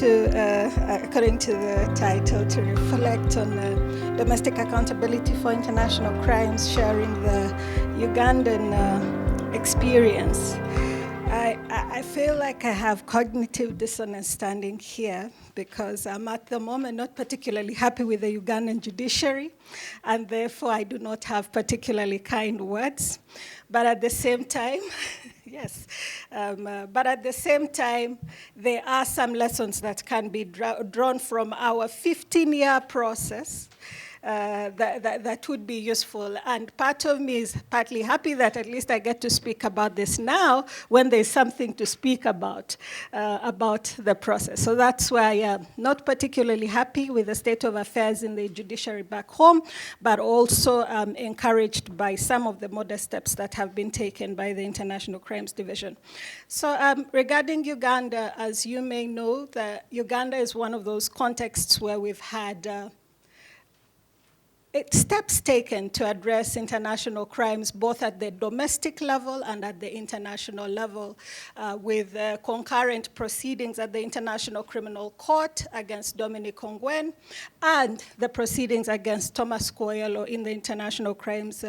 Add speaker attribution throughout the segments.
Speaker 1: according to the title, to reflect on domestic accountability for international crimes, sharing the Ugandan experience. I feel like I have cognitive dissonance standing here because I'm at the moment not particularly happy with the Ugandan judiciary, and therefore I do not have particularly kind words. But at the same time, yes, but at the same time, there are some lessons that can be drawn from our 15-year process that would be useful. And part of me is partly happy that at least I get to speak about this now when there's something to speak about the process. So that's why I'm not particularly happy with the state of affairs in the judiciary back home, but also encouraged by some of the modest steps that have been taken by the International Crimes Division. So regarding Uganda, as you may know, Uganda is one of those contexts where we've had steps taken to address international crimes, both at the domestic level and at the international level, with concurrent proceedings at the International Criminal Court against Dominic Ongwen, and the proceedings against Thomas Kwoyelo in the International Crimes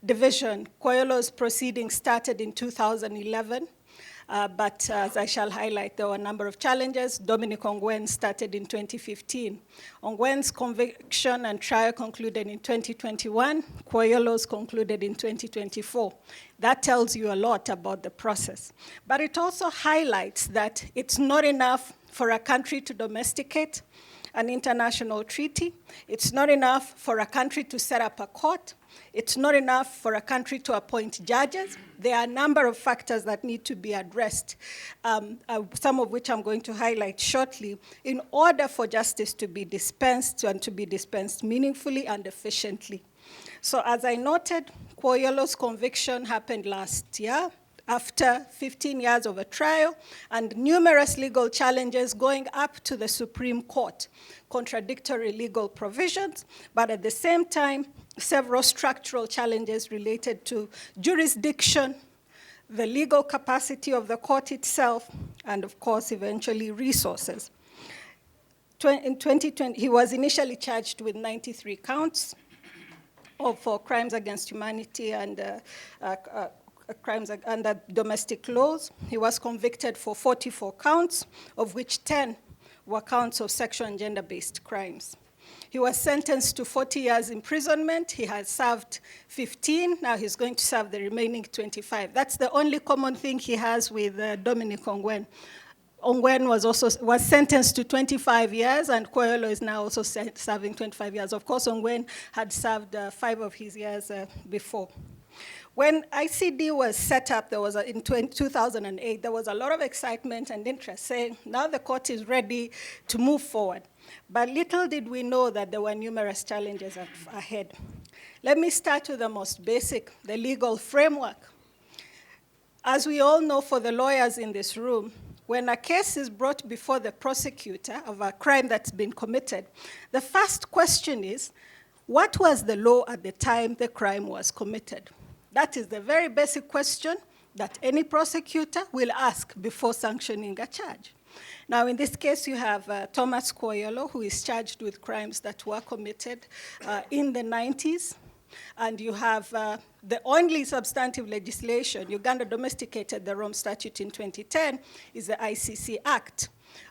Speaker 1: Division. Kwoyelo's proceedings started in 2011. But as I shall highlight, there were a number of challenges. Dominic Ongwen started in 2015. Ongwen's conviction and trial concluded in 2021. Kwoyelo's concluded in 2024. That tells you a lot about the process. But it also highlights that it's not enough for a country to domesticate an international treaty. It's not enough for a country to set up a court. It's not enough for a country to appoint judges. There are a number of factors that need to be addressed, some of which I'm going to highlight shortly, in order for justice to be dispensed and to be dispensed meaningfully and efficiently. So as I noted, Kwoyelo's conviction happened last year, after 15 years of a trial and numerous legal challenges going up to the Supreme Court, contradictory legal provisions, but at the same time, several structural challenges related to jurisdiction, the legal capacity of the court itself, and of course, eventually resources. In 2020, he was initially charged with 93 counts for crimes against humanity and crimes under domestic laws. He was convicted for 44 counts, of which 10 were counts of sexual and gender-based crimes. He was sentenced to 40 years imprisonment. He has served 15. Now he's going to serve the remaining 25. That's the only common thing he has with Dominic Ongwen. Ongwen was sentenced to 25 years, and Kwoyelo is now also serving 25 years. Of course, Ongwen had served 5 of his years before. When ICD was set up, there was in 2008, there was a lot of excitement and interest, saying now the court is ready to move forward. But little did we know that there were numerous challenges ahead. Let me start with the most basic, the legal framework. As we all know, for the lawyers in this room, when a case is brought before the prosecutor of a crime that's been committed, the first question is, what was the law at the time the crime was committed? That is the very basic question that any prosecutor will ask before sanctioning a charge. Now, in this case, you have Thomas Kwoyelo, who is charged with crimes that were committed in the 90s. And you have the only substantive legislation, Uganda domesticated the Rome Statute in 2010, is the ICC Act,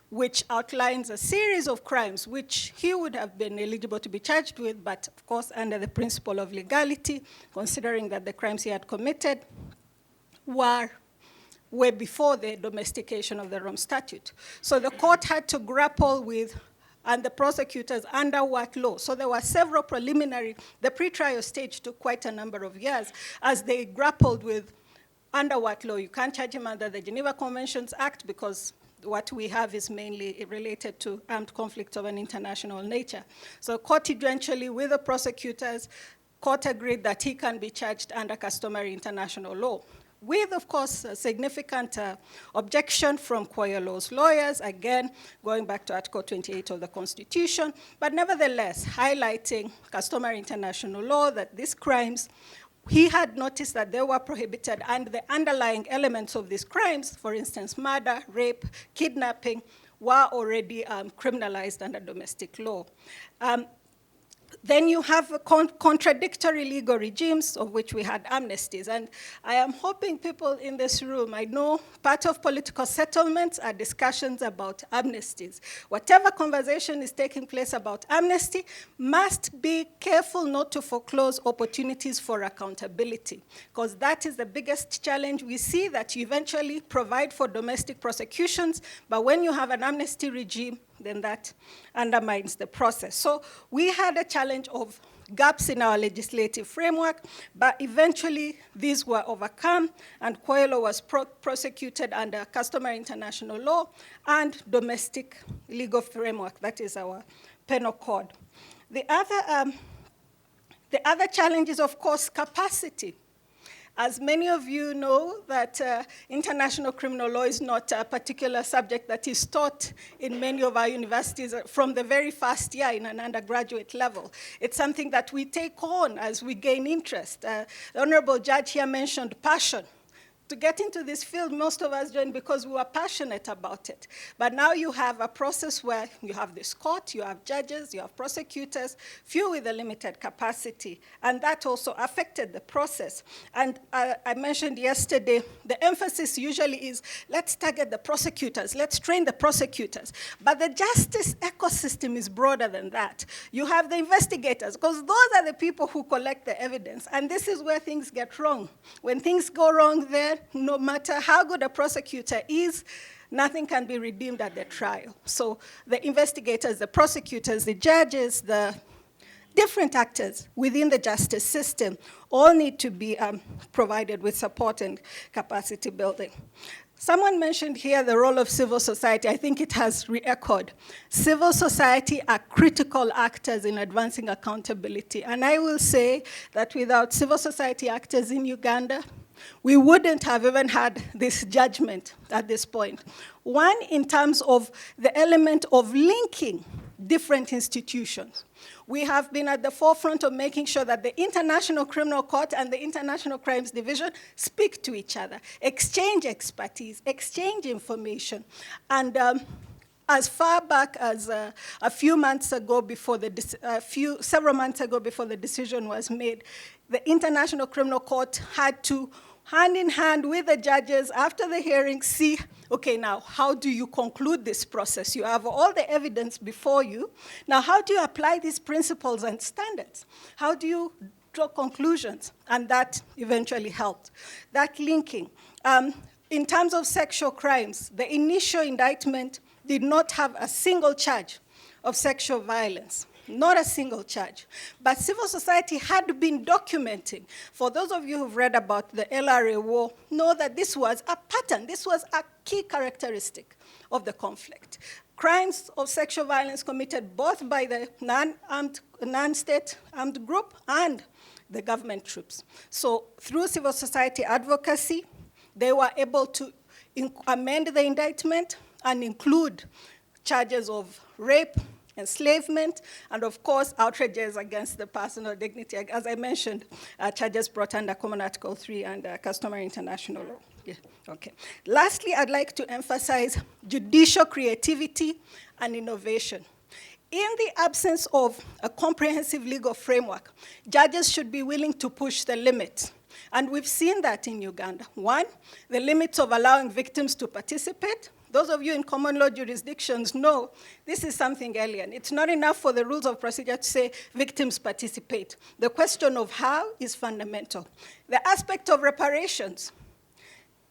Speaker 1: which outlines a series of crimes which he would have been eligible to be charged with, but of course under the principle of legality, considering that the crimes he had committed were way before the domestication of the Rome Statute. So the court had to grapple with, and the prosecutors, under what law? So there were several preliminary, the pre-trial stage took quite a number of years as they grappled with under what law. You can't charge him under the Geneva Conventions Act because what we have is mainly related to armed conflict of an international nature. So court eventually, with the prosecutors, court agreed that he can be charged under customary international law, with, of course, a significant objection from Kwoyelo's lawyers, again, going back to Article 28 of the Constitution, but nevertheless, highlighting customary international law, that these crimes, he had noticed that they were prohibited, and the underlying elements of these crimes, for instance, murder, rape, kidnapping, were already criminalized under domestic law. Then you have contradictory legal regimes, of which we had amnesties. And I am hoping people in this room, I know part of political settlements are discussions about amnesties. Whatever conversation is taking place about amnesty must be careful not to foreclose opportunities for accountability, because that is the biggest challenge. We see that you eventually provide for domestic prosecutions, but when you have an amnesty regime, then that undermines the process. So we had a challenge of gaps in our legislative framework, but eventually these were overcome, and Coelho was prosecuted under customary international law and domestic legal framework, that is our penal code. The other challenge is, of course, capacity. As many of you know, that international criminal law is not a particular subject that is taught in many of our universities from the very first year in an undergraduate level. It's something that we take on as we gain interest. The Honorable Judge here mentioned passion. To get into this field, most of us joined because we were passionate about it. But now you have a process where you have this court, you have judges, you have prosecutors, few with a limited capacity. And that also affected the process. And I mentioned yesterday, the emphasis usually is, let's target the prosecutors, let's train the prosecutors. But the justice ecosystem is broader than that. You have the investigators, because those are the people who collect the evidence. And this is where things get wrong. When things go wrong there, no matter how good a prosecutor is, nothing can be redeemed at the trial. So the investigators, the prosecutors, the judges, the different actors within the justice system all need to be provided with support and capacity building. Someone mentioned here the role of civil society. I think it has re-echoed. Civil society are critical actors in advancing accountability. And I will say that without civil society actors in Uganda, we wouldn't have even had this judgment at this point. One, in terms of the element of linking different institutions. We have been at the forefront of making sure that the International Criminal Court and the International Crimes Division speak to each other, exchange expertise, exchange information. And as far back as several months ago before the decision was made, the International Criminal Court had to, hand in hand with the judges after the hearing, see, okay, now, how do you conclude this process? You have all the evidence before you. Now, how do you apply these principles and standards? How do you draw conclusions? And that eventually helped. That linking. In terms of sexual crimes, the initial indictment did not have a single charge of sexual violence. Not a single charge. But civil society had been documenting. For those of you who've read about the LRA war, know that this was a pattern. This was a key characteristic of the conflict. Crimes of sexual violence committed both by the non-state armed group and the government troops. So through civil society advocacy, they were able to amend the indictment and include charges of rape, enslavement, and of course, outrages against the personal dignity. As I mentioned, charges brought under Common Article 3 and customary international law. Yeah. Okay. Lastly, I'd like to emphasize judicial creativity and innovation. In the absence of a comprehensive legal framework, judges should be willing to push the limits. And we've seen that in Uganda. One, the limits of allowing victims to participate. Those of you in common law jurisdictions know this is something alien. It's not enough for the rules of procedure to say victims participate. The question of how is fundamental. The aspect of reparations.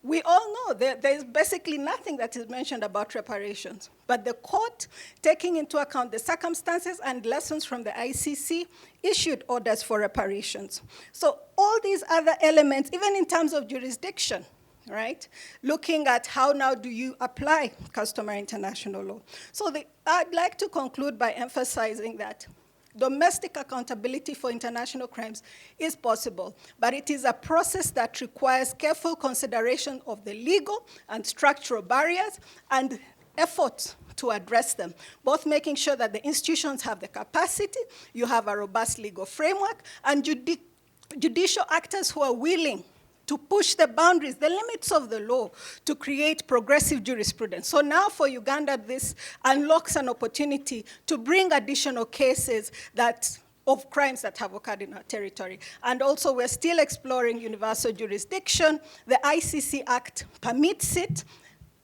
Speaker 1: We all know there's basically nothing that is mentioned about reparations. But the court, taking into account the circumstances and lessons from the ICC, issued orders for reparations. So all these other elements, even in terms of jurisdiction, right? Looking at how now do you apply customary international law. So I'd like to conclude by emphasizing that domestic accountability for international crimes is possible, but it is a process that requires careful consideration of the legal and structural barriers and efforts to address them, both making sure that the institutions have the capacity, you have a robust legal framework, and judicial actors who are willing to push the boundaries, the limits of the law, to create progressive jurisprudence. So now for Uganda, this unlocks an opportunity to bring additional cases of crimes that have occurred in our territory. And also, we're still exploring universal jurisdiction. The ICC Act permits it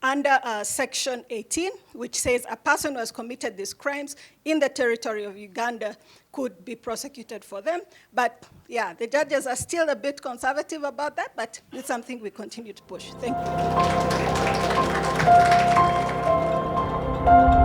Speaker 1: under Section 18, which says a person who has committed these crimes in the territory of Uganda could be prosecuted for them. But yeah, the judges are still a bit conservative about that, but it's something we continue to push. Thank you.